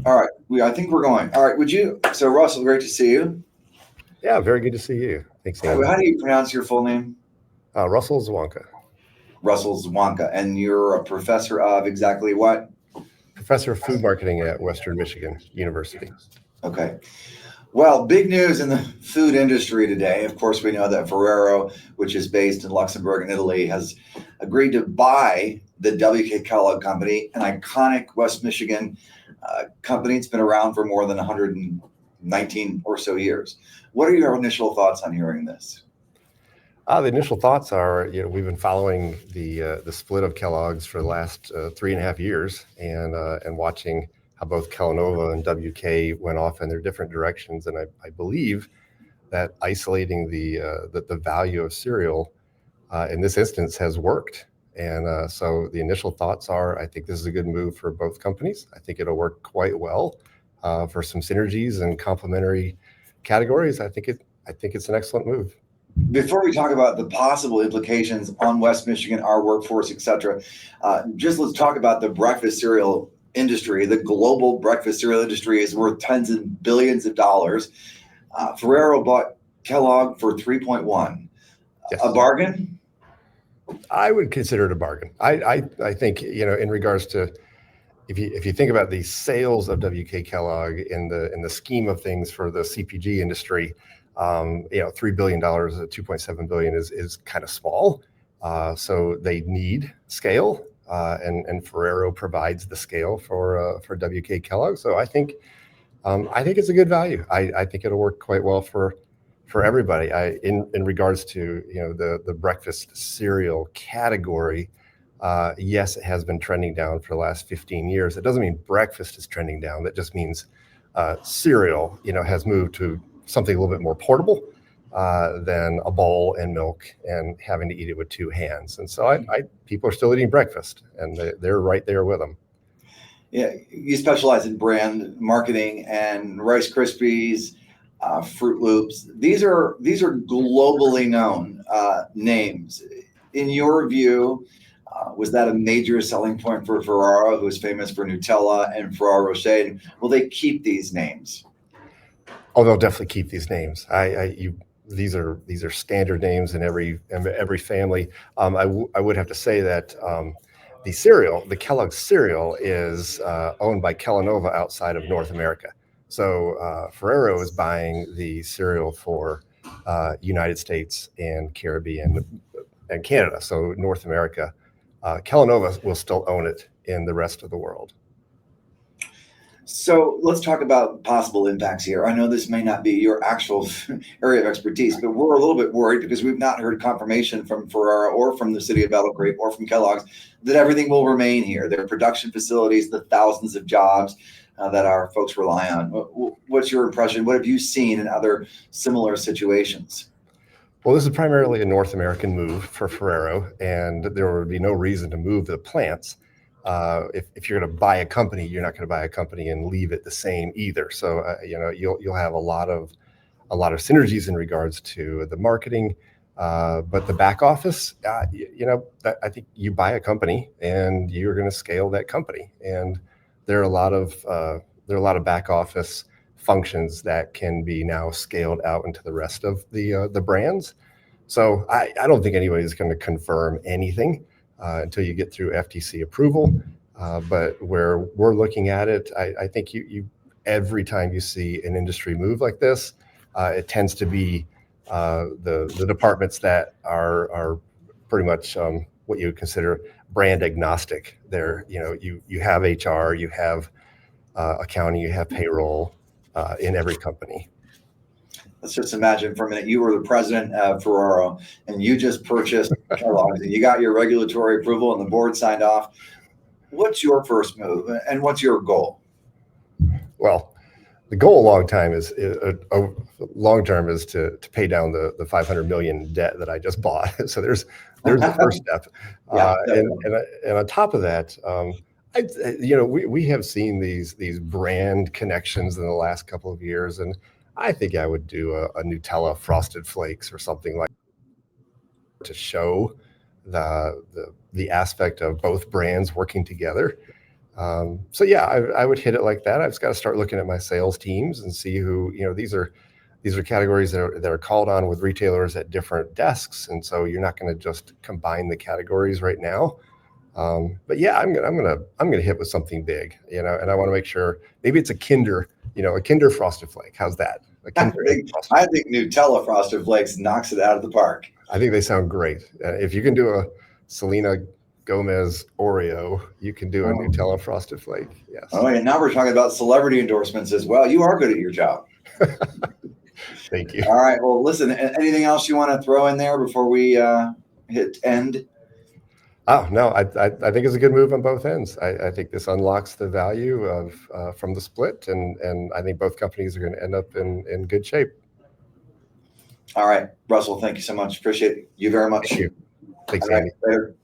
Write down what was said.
All right, I think we're going. All right, so Russell, great to see you. Yeah, very good to see you. Thanks, All right, Andy. how do you pronounce your full name? Russell Zwanka, Russell Zwanka, and you're a professor of exactly what? professor of food marketing at Western Michigan University. Okay. Well, big news in the food industry today. Of course, we know that Ferrero, which is based in Luxembourg in Italy, has agreed to buy the WK Kellogg Company, an iconic West Michigan company. It's been around for more than 119 or so years. What are your initial thoughts on hearing this? The initial thoughts are, we've been following the split of Kellogg's for the last 3.5 years, and watching how both Kellanova and WK went off in their different directions. And I believe that isolating the value of cereal in this instance has worked. And so the initial thoughts are, I think this is a good move for both companies. I think it'll work quite well for some synergies and complementary categories. I think it's an excellent move. Before we talk about the possible implications on West Michigan, our workforce, et cetera, just let's talk about the breakfast cereal industry. The global breakfast cereal industry is worth tens of billions of dollars. Ferrero bought Kellogg for 3.1. Yes. A bargain? I would consider it a bargain. I think, in regards to, if you think about the sales of WK Kellogg in the scheme of things for the CPG industry, $3 billion, $2.7 billion is kind of small. So they need scale, and Ferrero provides the scale for WK Kellogg. So I think it's a good value. I think it'll work quite well for everybody. In regards to the breakfast cereal category, yes, it has been trending down for the last 15 years. It doesn't mean breakfast is trending down. That just means cereal, has moved to something a little bit more portable than a bowl and milk and having to eat it with two hands. And so people are still eating breakfast, and they're right there with them. Yeah, you specialize in brand marketing and Rice Krispies, Froot Loops. These are globally known names. In your view, was that a major selling point for Ferrero, who is famous for Nutella and Ferrero Rocher? Will they keep these names? Oh, they'll definitely keep these names. These are standard names in every family. I would have to say that the Kellogg cereal is owned by Kellanova outside of North America. So Ferrero is buying the cereal for United States and Caribbean and Canada. So North America, Kellanova will still own it in the rest of the world. So let's talk about possible impacts here. I know this may not be your actual area of expertise, but we're a little bit worried because we've not heard confirmation from Ferrero or from the city of Battle Creek or from Kellogg's that everything will remain here. Their production facilities, the thousands of jobs that our folks rely on. What's your impression? What have you seen in other similar situations? Well, this is primarily a North American move for Ferrero, and there would be no reason to move the plants. If you're going to buy a company, you're not going to buy a company and leave it the same either. So you'll have a lot of synergies in regards to the marketing, but the back office, I think you buy a company and you're going to scale that company, and there are a lot of back office functions that can be now scaled out into the rest of the brands. So I don't think anybody's going to confirm anything until you get through FTC approval. But where we're looking at it, I think you every time you see an industry move like this, it tends to be the departments that are pretty much what you would consider brand agnostic. There, you have HR, you have accounting, you have payroll in every company. Let's just imagine for a minute you were the president of Ferrero and you just purchased Kellogg's and you got your regulatory approval and the board signed off. What's your first move and what's your goal? Well, the goal long term is to pay down the $500 million debt that I just bought. So there's the first step. Yeah, and on top of that, we have seen these brand connections in the last couple of years, and I think I would do a Nutella Frosted Flakes or something like that to show the aspect of both brands working together. So yeah, I would hit it like that. I've just got to start looking at my sales teams and see who, these are categories that are called on with retailers at different desks. And so you're not going to just combine the categories right now. But yeah, I'm gonna hit with something big, and I want to make sure maybe it's a Kinder, a Kinder Frosted Flake. How's that? A Kinder I think Nutella Frosted Flakes knocks it out of the park. I think they sound great. If you can do a Selena Gomez Oreo, you can do a Nutella Frosted Flake. Yes. Oh, and now we're talking about celebrity endorsements as well. You are good at your job. Thank you. All right. Well, listen, anything else you want to throw in there before we hit end? Oh, no, I think it's a good move on both ends. I think this unlocks the value of from the split, and I think both companies are going to end up in good shape. All right, Russell, thank you so much. Appreciate you very much. Thank you. Thanks, All right, Andy. later.